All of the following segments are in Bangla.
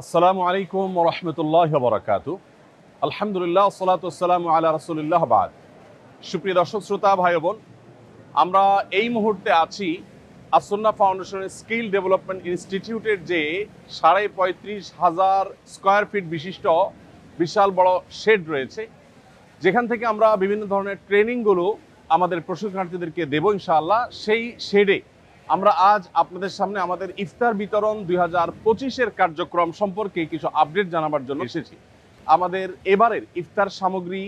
আসসালামু আলাইকুম ওয়া রাহমাতুল্লাহি ওয়া বারাকাতুহু। আলহামদুলিল্লাহ ওয়াসসালাতু ওয়াসসালামু আলা রাসূলিল্লাহ বাদ। সুপ্রিয় দর্শক শ্রোতা ভাই বোন, আমরা এই মুহূর্তে আছি আসন্না ফাউন্ডেশনের স্কিল ডেভেলপমেন্ট ইনস্টিটিউটের যে 35,500 স্কয়ার ফিট বিশিষ্ট বিশাল বড় শেড রয়েছে, যেখান থেকে আমরা বিভিন্ন ধরনের ট্রেনিংগুলো আমাদের প্রশিক্ষণার্থীদেরকে দেব ইনশাআল্লাহ। সেই শেডে আমরা আজ আপনাদের সামনে আমাদের ইফতার বিতরণ 2025-এর কার্যক্রম সম্পর্কে কিছু আপডেট জানাবার জন্য এসেছি। আমাদের এবারের ইফতার সামগ্রী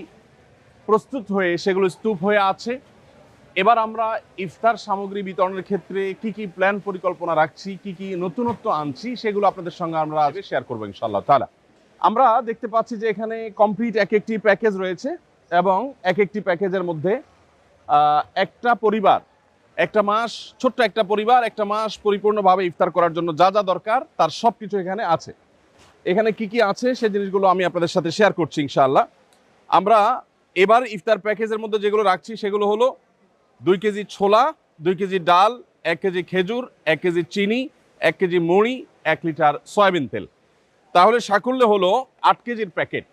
প্রস্তুত হয়ে সেগুলো স্তূপ হয়ে আছে। এবার আমরা ইফতার সামগ্রী বিতরণের ক্ষেত্রে কি কি প্ল্যান পরিকল্পনা রাখছি, কি কি নতুনত্ব আনছি, সেগুলো আপনাদের সঙ্গে আমরা আগে শেয়ার করবো ইনশাআল্লাহ তাআলা। আমরা দেখতে পাচ্ছি যে এখানে কমপ্লিট এক একটি প্যাকেজ রয়েছে এবং এক একটি প্যাকেজের মধ্যে একটা পরিবার, একটা মাস, ছোট্ট একটা পরিবার একটা মাস পরিপূর্ণভাবে ইফতার করার জন্য যা যা দরকার তার সব কিছু এখানে আছে। এখানে কি কি আছে সে জিনিসগুলো আমি আপনাদের সাথে শেয়ার করছি ইনশাআল্লাহ। আমরা এবার ইফতার প্যাকেজের মধ্যে যেগুলো রাখছি সেগুলো হলো 2 কেজি ছোলা, 2 কেজি ডাল, 1 কেজি খেজুর, 1 কেজি চিনি, 1 কেজি মুড়ি, 1 লিটার সয়াবিন তেল। তাহলে সাকুল্যে হলো 8 কেজির প্যাকেট।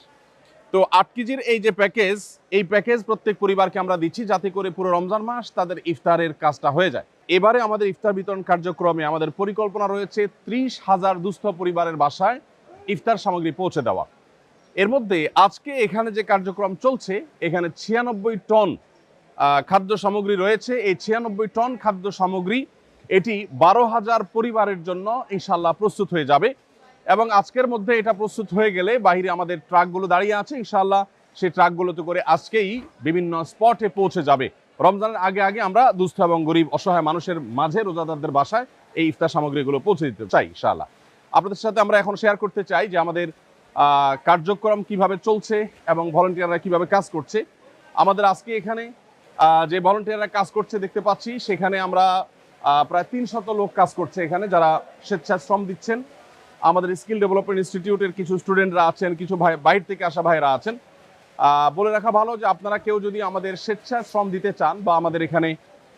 তো 8 কেজির এই যে প্যাকেজ, এই প্যাকেজ প্রত্যেক পরিবারকে আমরা দিচ্ছি যাতে করে পুরো রমজান মাস তাদের ইফতারের কাজটা হয়ে যায়। এবারে আমাদের ইফতার বিতরণ কার্যক্রমে আমাদের পরিকল্পনা রয়েছে 30,000 দুস্থ পরিবারের বাসায় ইফতার সামগ্রী পৌঁছে দেওয়া। এর মধ্যে আজকে এখানে যে কার্যক্রম চলছে, এখানে 96 টন খাদ্য সামগ্রী রয়েছে। এই 96 টন খাদ্য সামগ্রী এটি 12,000 পরিবারের জন্য ইনশাল্লাহ প্রস্তুত হয়ে যাবে এবং আজকের মধ্যে এটা প্রস্তুত হয়ে গেলে বাইরে আমাদের ট্রাকগুলো দাঁড়িয়ে আছে, ইনশাআল্লাহ সেই ট্রাকগুলোতে করে আজকেই বিভিন্ন স্পটে পৌঁছে যাবে। রমজানের আগে আগে আমরা দুস্থ এবং গরিব অসহায় মানুষের মাঝে, রোজাদারদের বাসায় এই ইফতার সামগ্রীগুলো পৌঁছে দিতে চাই ইনশাআল্লাহ। আপনাদের সাথে আমরা এখন শেয়ার করতে চাই যে আমাদের কার্যক্রম কিভাবে চলছে এবং ভলান্টিয়াররা কিভাবে কাজ করছে। আমাদের আজকে এখানে যে ভলান্টিয়াররা কাজ করছে দেখতে পাচ্ছি, সেখানে আমরা প্রায় 300 লোক কাজ করছে এখানে, যারা স্বেচ্ছায় শ্রম দিচ্ছেন। আমাদের স্কিল ডেভেলপমেন্ট ইনস্টিটিউটের কিছু স্টুডেন্টরা আছেন, কিছু বাইরে থেকে আসা ভাইরা আছেন। বলে রাখা ভালো যে আপনারা কেউ যদি আমাদের স্বেচ্ছায় শ্রম দিতে চান বা আমাদের এখানে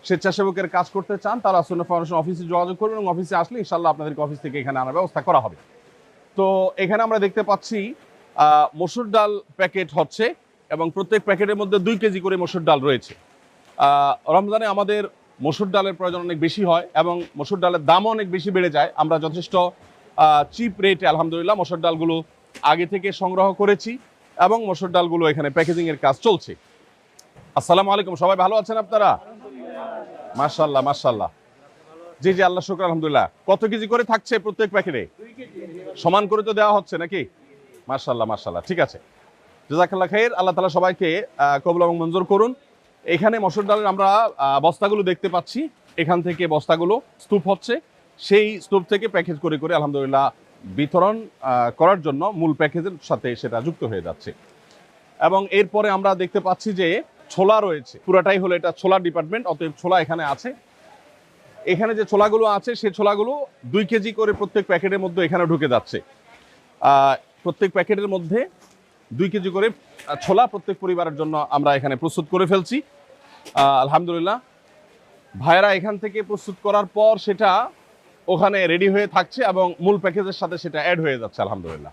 স্বেচ্ছাসেবকের কাজ করতে চান, তারা আসন্না ফাউন্ডেশন অফিসে যোগাযোগ করবেন এবং অফিসে আসলে ইনশাআল্লাহ আপনাদেরকে অফিস থেকে এখানে আনার ব্যবস্থা করা হবে। তো এখানে আমরা দেখতে পাচ্ছি মসুর ডাল প্যাকেট হচ্ছে এবং প্রত্যেক প্যাকেটের মধ্যে 2 কেজি করে মসুর ডাল রয়েছে। রমজানে আমাদের মসুর ডালের প্রয়োজন অনেক বেশি হয় এবং মসুর ডালের দামও অনেক বেশি বেড়ে যায়। আমরা যথেষ্ট চিপ রেটে আলহামদুলিল্লাহ মসুর ডালগুলো আগে থেকে সংগ্রহ করেছি এবং মসুর ডালগুলো এখানে প্যাকেজিংয়ের কাজ চলছে। আসসালামু আলাইকুম, সবাই ভালো আছেন আপনারা? মাশাআল্লাহ মাশাআল্লাহ। জি জি, আল্লাহ শুকর আলহামদুলিল্লাহ। কত কেজি করে থাকছে প্রত্যেক প্যাকেটে? 2 কেজি। সমান করে তো দেওয়া হচ্ছে নাকি? মাশাআল্লাহ মাশাআল্লাহ, ঠিক আছে। জাযাকাল্লাহ খাইর। আল্লাহ তাআলা সবাইকে কবুল এবং মঞ্জুর করুন। এখানে মসুর ডালের আমরা বস্তাগুলো দেখতে পাচ্ছি, এখান থেকে বস্তাগুলো স্তূপ হচ্ছে, সেই স্তূপ থেকে প্যাকেজ করে করে আলহামদুলিল্লাহ বিতরণ করার জন্য মূল প্যাকেজের সাথে সেটা যুক্ত হয়ে যাচ্ছে। এবং এরপরে আমরা দেখতে পাচ্ছি যে ছোলা রয়েছে, পুরাটাই হলো এটা ছোলা ডিপার্টমেন্ট, অতএব ছোলা এখানে আছে। এখানে যে ছোলাগুলো আছে সেই ছোলাগুলো 2 কেজি করে প্রত্যেক প্যাকেটের মধ্যে এখানে ঢুকে যাচ্ছে। প্রত্যেক প্যাকেটের মধ্যে 2 কেজি করে ছোলা প্রত্যেক পরিবারের জন্য আমরা এখানে প্রস্তুত করে ফেলছি আলহামদুলিল্লাহ। ভাইরা এখান থেকে প্রস্তুত করার পর সেটা ওখানে রেডি হয়ে থাকছে এবং মূল প্যাকেজের সাথে সেটা অ্যাড হয়ে যাচ্ছে আলহামদুলিল্লাহ।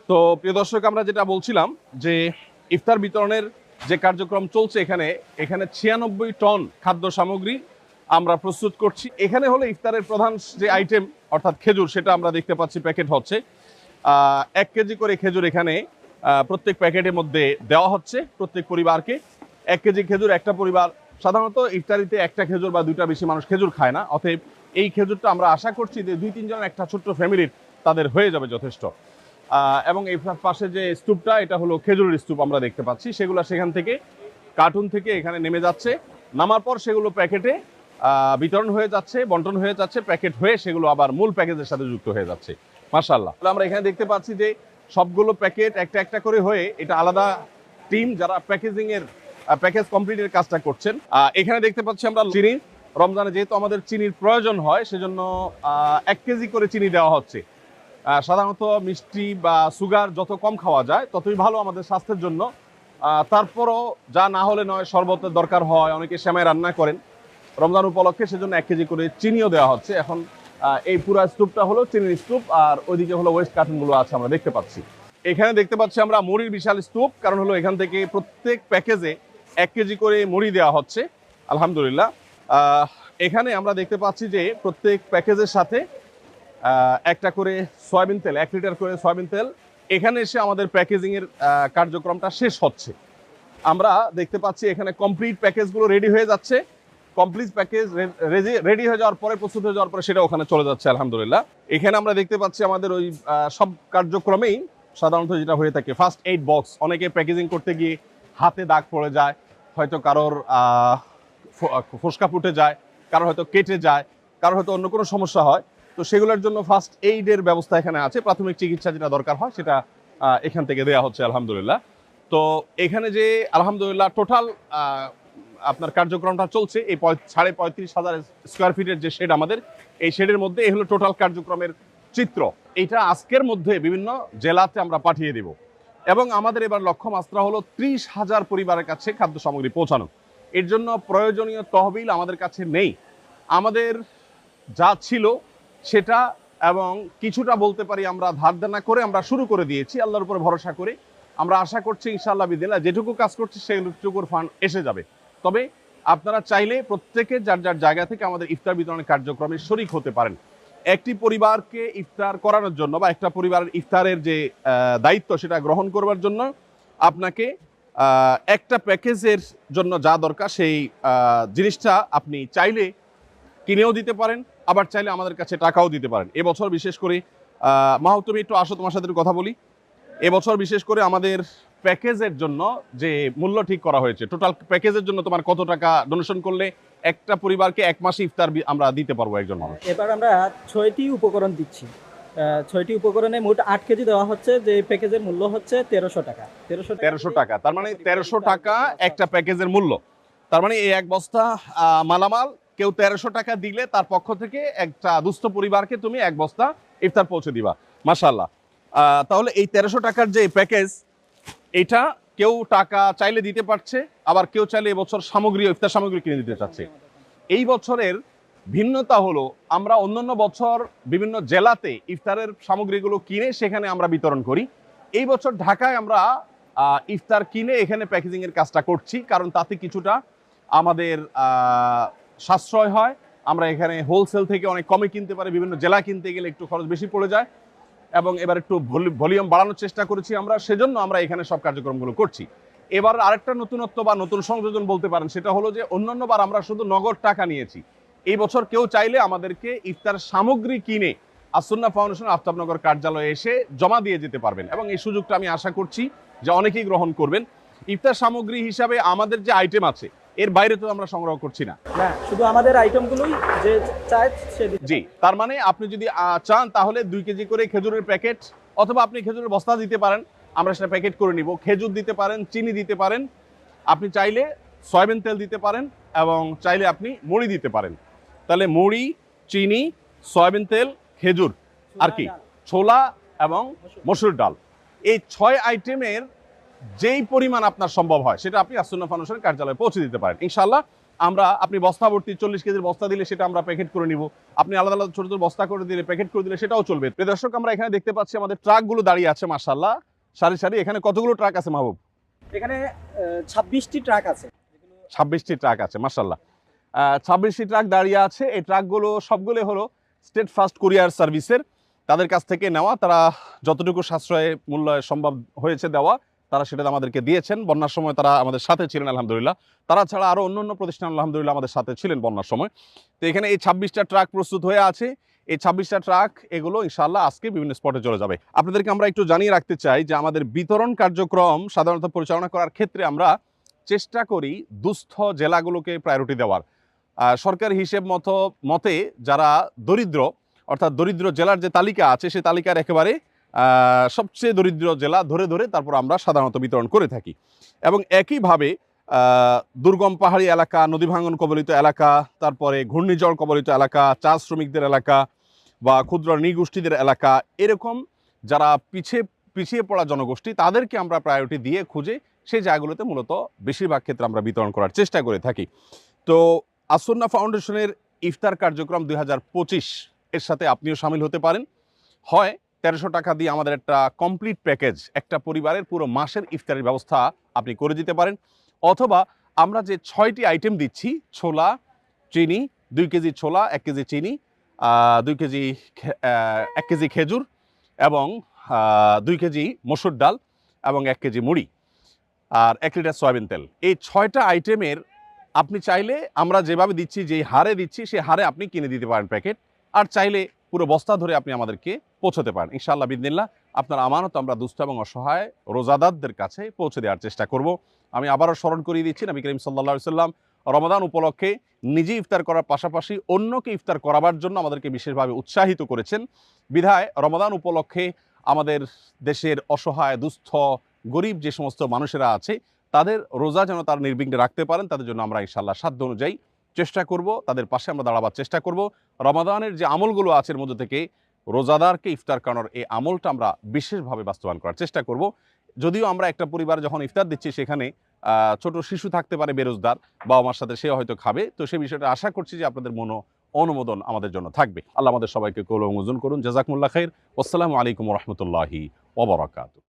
তো প্রিয় দর্শক, আমরা যেটা বলছিলাম যে ইফতার বিতরণের যে কার্যক্রম চলছে, এখানে 96 টন খাদ্য সামগ্রী আমরা প্রস্তুত করছি। এখানে হলো ইফতারের প্রধান যে আইটেম অর্থাৎ খেজুর, সেটা আমরা দেখতে পাচ্ছি প্যাকেট হচ্ছে। 1 কেজি করে খেজুর এখানে প্রত্যেক প্যাকেটের মধ্যে দেওয়া হচ্ছে প্রত্যেক পরিবারকে। 1 কেজি খেজুর একটা পরিবার, সাধারণত ইফতারিতে একটা খেজুর বা 2টা বেশি মানুষ খেজুর খায় না, অতএব এই খেজুরটা আমরা আশা করছি যে 2-3 জন একটা ছোট্ট ফ্যামিলির তাদের হয়ে যাবে যথেষ্ট। এবং এই পাশে যে স্তূপটা, এটা হলো খেজুরের স্তূপ আমরা দেখতে পাচ্ছি, সেগুলো সেখান থেকে কার্টুন থেকে এখানে নেমে যাচ্ছে। নামার পর সেগুলো প্যাকেটে বিতরণ হয়ে যাচ্ছে, বন্টন হয়ে যাচ্ছে, প্যাকেট হয়ে সেগুলো আবার মূল প্যাকেজের সাথে যুক্ত হয়ে যাচ্ছে মাশাআল্লাহ। আমরা এখানে দেখতে পাচ্ছি যে সবগুলো প্যাকেট একটা একটা করে হয়ে এটা আলাদা টিম যারা প্যাকেজ কমপ্লিটের কাজটা করছেন। এখানে দেখতে পাচ্ছি আমরা চিনি, রমজানে যেহেতু আমাদের চিনির প্রয়োজন হয় সেজন্য 1 কেজি করে চিনি দেওয়া হচ্ছে। সাধারণত মিষ্টি বা সুগার যত কম খাওয়া যায় ততই ভালো আমাদের স্বাস্থ্যের জন্য। তারপরও যা না হলে নয়, শরবতের দরকার হয়, অনেকে সেমাই রান্না করেন রমজান উপলক্ষে, সেজন্য 1 কেজি করে চিনিও দেওয়া হচ্ছে। এখন এই পুরো স্তূপটা হলো চিনির স্তূপ, আর ওইদিকে হলো ওয়েস্ট কার্টুনগুলো আছে আমরা দেখতে পাচ্ছি। এখানে দেখতে পাচ্ছি আমরা মুড়ির বিশাল স্তূপ, কারণ হলো এখান থেকে প্রত্যেক প্যাকেজে 1 কেজি করে মুড়ি দেওয়া হচ্ছে আলহামদুলিল্লাহ। এখানে আমরা দেখতে পাচ্ছি যে প্রত্যেক প্যাকেজের সাথে একটা করে সয়াবিন তেল, 1 লিটার করে সয়াবিন তেল এখানে এসে আমাদের প্যাকেজিংয়ের কার্যক্রমটা শেষ হচ্ছে। আমরা দেখতে পাচ্ছি এখানে কমপ্লিট প্যাকেজগুলো রেডি হয়ে যাচ্ছে। কমপ্লিট প্যাকেজ রেডি হয়ে যাওয়ার পরে, প্রস্তুত হয়ে যাওয়ার পরে সেটা ওখানে চলে যাচ্ছে আলহামদুলিল্লাহ। এখানে আমরা দেখতে পাচ্ছি আমাদের ওই সব কার্যক্রমেই সাধারণত যেটা হয়ে থাকে ফার্স্ট এইড বক্স। অনেকে প্যাকেজিং করতে গিয়ে হাতে দাগ পড়ে যায়, হয়তো কারোর ফোসকা ফুটে যায়, কারোর হয়তো কেটে যায়, কারোর হয়তো অন্য কোনো সমস্যা হয়। তো সেগুলোর জন্য ফার্স্ট এইডের ব্যবস্থা এখানে আছে। প্রাথমিক চিকিৎসা যেটা দরকার হয় সেটা এখান থেকে দেওয়া হচ্ছে আলহামদুলিল্লাহ। তো এখানে যে আলহামদুলিল্লাহ টোটাল আপনার কার্যক্রমটা চলছে, এই 35,500 স্কোয়ার ফিটের যে শেড আমাদের, এই শেডের মধ্যে এই হলো টোটাল কার্যক্রমের চিত্র। এটা আজকের মধ্যে বিভিন্ন জেলাতে আমরা পাঠিয়ে দেব, এবং আমাদের এবার লক্ষ্য মাত্রা হলো 30,000 পরিবারের কাছে খাদ্য সামগ্রী পৌঁছানো। এর জন্য প্রয়োজনীয় তহবিল আমাদের কাছে নেই। আমাদের যা ছিল সেটা, এবং কিছুটা বলতে পারি আমরা ধার দেনা করে আমরা শুরু করে দিয়েছি আল্লাহর উপর ভরসা করে। আমরা আশা করছি ইনশাআল্লাহ বিদিল্লাহ যেটুকু কাজ করছি সেটুকুর ফান্ড এসে যাবে। তবে আপনারা চাইলে প্রত্যেকে যার যার জায়গা থেকে আমাদের ইফতার বিতরণের কার্যক্রমে শরিক হতে পারেন। একটি পরিবারকে ইফতার করানোর জন্য বা একটা পরিবারের ইফতারের যে দায়িত্ব সেটা গ্রহণ করবার জন্য আপনাকে একটা প্যাকেজের জন্য যা দরকার সেই জিনিসটা আপনি চাইলে কিনেও দিতে পারেন, আবার চাইলে আমাদের কাছে টাকাও দিতে পারেন। এবছর বিশেষ করে মাহবুব, তুমি একটু আসো, তোমার সাথে কথা বলি। এবছর বিশেষ করে আমাদের প্যাকেজের জন্য যে মূল্য ঠিক করা হয়েছে, টোটাল প্যাকেজের জন্য তোমার কত টাকা ডোনেশন করলে একটা পরিবারকে 1 মাসে ইফতার আমরা দিতে পারবো একজন মানুষ? এবার আমরা 6টি উপকরণ দিচ্ছি। 6টি উপকরণে মোট 8 কেজি দেওয়া হচ্ছে, যে প্যাকেজের মূল্য হচ্ছে 1300 টাকা। 1300 টাকা, তার মানে 1300 টাকা একটা প্যাকেজের মূল্য। তার মানে এই 1 বস্তা মালামাল কেউ 1300 টাকা দিলে তার পক্ষ থেকে একটা দুস্থ পরিবারকে তুমি 1 বস্তা ইফতার পৌঁছে দিবা। মাশাআল্লাহ। তাহলে এই 1300 টাকার যে প্যাকেজ, এটা কেউ টাকা চাইলে দিতে পারছে, আবার কেউ চাইলে এবছর সামগ্রী, ইফতার সামগ্রী কিনে দিতে চাচ্ছে। এই বছরের ভিন্নতা হলো আমরা অন্যান্য বছর বিভিন্ন জেলাতে ইফতারের সামগ্রীগুলো কিনে সেখানে আমরা বিতরণ করি। এই বছর ঢাকায় আমরা ইফতার কিনে এখানে প্যাকেজিং এর কাজটা করছি, কারণ তাতে কিছুটা আমাদের সাশ্রয় হয়। আমরা এখানে হোলসেল থেকে অনেক কমে কিনতে পারি, বিভিন্ন জেলা কিনতে গেলে একটু খরচ বেশি পড়ে যায়, এবং এবার একটু ভলিউম বাড়ানোর চেষ্টা করেছি আমরা, সেজন্য আমরা এখানে সব কার্যক্রমগুলো করছি। এবার আরেকটা নতুনত্ব বা নতুন সংযোজন বলতে পারেন, সেটা হলো যে অন্যান্যবার আমরা শুধু নগদ টাকা নিয়েছি। এই বছর কেউ চাইলে আমাদেরকে ইফতার সামগ্রী কিনে আসুন্নাহ ফাউন্ডেশন আফতাবনগর কার্যালয়ে এসে জমা দিয়ে যেতে পারবেন, এবং এই সুযোগটা আমি আশা করছি যে অনেকেই গ্রহণ করবেন। ইফতার সামগ্রী হিসাবে আমাদের যে আইটেম আছে এর বাইরে তো আমরা সংগ্রহ করছি না, শুধু আমাদের আইটেমগুলোই যে চায় সে দিতে। জি, তার মানে আপনি যদি চান তাহলে 2 কেজি করে খেজুরের প্যাকেট, অথবা আপনি খেজুরের বস্তা দিতে পারেন, আমরা সেটা প্যাকেট করে নিব। খেজুর দিতে পারেন, চিনি দিতে পারেন, আপনি চাইলে সয়াবিন তেল দিতে পারেন, এবং চাইলে আপনি মুড়ি দিতে পারেন। তাহলে মুড়ি, চিনি, সয়াবিন তেল, খেজুর, আর কি ছোলা এবং মসুর ডাল, এই 6 আইটেমের যেই পরিমাণ আপনার সম্ভব হয় সেটা আপনি আসুন্নাহ ফাউন্ডেশনের কার্যালয়ে পৌঁছে দিতে পারেন ইনশাআল্লাহ। আমরা আপনি বস্তা ভর্তি 40 কেজির বস্তা দিলে সেটা আমরা প্যাকেট করে নিব, আপনি আলাদা আলাদা ছোট ছোট বস্তা করে দিলে, প্যাকেট করে দিলে সেটাও চলবে। প্রিয় দর্শক, আমরা এখানে দেখতে পাচ্ছি আমাদের ট্রাকগুলো দাঁড়িয়ে আছে মাশাআল্লাহ, সারি সারি। এখানে কতগুলো ট্রাক আছে মাহবুব? এখানে 26টি ট্রাক আছে। 26টি ট্রাক আছে মাশাআল্লাহ। 26টি ট্রাক দাঁড়িয়ে আছে। এই ট্রাকগুলো সবগুলো হলো স্টেট ফার্স্ট কুরিয়ার সার্ভিসের, তাদের কাছ থেকে নেওয়া। তারা যতটুকু সাশ্রয় মূল্য সম্ভব হয়েছে দেওয়া, তারা সেটা আমাদেরকে দিয়েছেন। বন্যার সময় তারা আমাদের সাথে ছিলেন আলহামদুলিল্লাহ। তারা ছাড়া আরও অন্য প্রতিষ্ঠান আলহামদুলিল্লাহ আমাদের সাথে ছিলেন বন্যার সময়। তো এখানে এই 26টা ট্রাক প্রস্তুত হয়ে আছে। এই 26টা ট্রাক এগুলো ইনশাআল্লাহ আজকে বিভিন্ন স্পটে চলে যাবে। আপনাদেরকে আমরা একটু জানিয়ে রাখতে চাই যে আমাদের বিতরণ কার্যক্রম সাধারণত পরিচালনা করার ক্ষেত্রে আমরা চেষ্টা করি দুস্থ জেলাগুলোকে প্রায়োরিটি দেওয়ার। সরকারি হিসেব মতে যারা দরিদ্র, অর্থাৎ দরিদ্র জেলার যে তালিকা আছে সেই তালিকার একেবারে সবচেয়ে দরিদ্র জেলা ধরে ধরে তারপর আমরা সাধারণত বিতরণ করে থাকি। এবং একইভাবে দুর্গম পাহাড়ি এলাকা, নদী ভাঙন কবলিত এলাকা, তারপরে ঘূর্ণিঝড় কবলিত এলাকা, চা শ্রমিকদের এলাকা বা ক্ষুদ্র নৃগোষ্ঠীদের এলাকা, এরকম যারা পিছিয়ে পড়া জনগোষ্ঠী, তাদেরকে আমরা প্রায়োরিটি দিয়ে খুঁজে সেই জায়গাগুলোতে মূলত বেশিরভাগ ক্ষেত্রে আমরা বিতরণ করার চেষ্টা করে থাকি। তো আসুন্নাহ ফাউন্ডেশনের ইফতার কার্যক্রম 2025 এর সাথে আপনিও শামিল হতে পারেন। হয় 1300 টাকা দিয়ে আমাদের একটা কমপ্লিট প্যাকেজ, একটা পরিবারের পুরো মাসের ইফতারের ব্যবস্থা আপনি করে দিতে পারেন, অথবা আমরা যে 6টি আইটেম দিচ্ছি, ছোলা, চিনি, 2 কেজি ছোলা, 1 কেজি চিনি, 2 কেজি 1 কেজি খেজুর এবং 2 কেজি মসুর ডাল এবং 1 কেজি মুড়ি আর 1 লিটার সয়াবিন তেল। এই 6টা আইটেমের আপনি চাইলে আমরা যেভাবে দিচ্ছি, যেই হারে দিচ্ছি সেই হারে আপনি কিনে দিতে পারেন প্যাকেট, আর চাইলে পুরো বস্তা ধরে আপনি আমাদেরকে পৌঁছতে পারেন। ইনশাআল্লাহ বিদিনিল্লাহ আপনার আমানত আমরা দুস্থ এবং অসহায় রোজাদারদের কাছে পৌঁছে দেওয়ার চেষ্টা করব। আমি আবারও স্মরণ করিয়ে দিচ্ছি, নবী করিম সাল্লাল্লাহু আলাইহি সাল্লাম রমাদান উপলক্ষে নিজে ইফতার করার পাশাপাশি অন্যকে ইফতার করাবার জন্য আমাদেরকে বিশেষভাবে উৎসাহিত করেছেন। বিধায় রমাদান উপলক্ষে আমাদের দেশের অসহায়, দুস্থ, গরিব যে সমস্ত মানুষেরা আছে তাদের রোজা যেন তারা নির্বিঘ্নে রাখতে পারেন, তাদের জন্য আমরা ইনশাআল্লাহ সাধ্য অনুযায়ী চেষ্টা করব, তাদের পাশে আমরা দাঁড়াবার চেষ্টা করব। রমাদানের যে আমলগুলো আছে এর মধ্যে থেকে রোজাদারকে ইফতার করানোর এই আমলটা আমরা বিশেষভাবে বাস্তবায়ন করার চেষ্টা করব। যদিও আমরা একটা পরিবার যখন ইফতার দিচ্ছি সেখানে ছোট শিশু থাকতে পারে বেরোজগার, বাবা মার সাথে সে হয়তো খাবে, তো সেই বিষয়টা আশা করছি যে আপনাদের অনুমোদন আমাদের জন্য থাকবে। আল্লাহ আমাদের সবাইকে কবুল ও মঞ্জুর করুন। জাযাকুমুল্লাহ খাইর। আসসালামু আলাইকুম ওয়া রাহমাতুল্লাহি ওয়া বারাকাতুহু।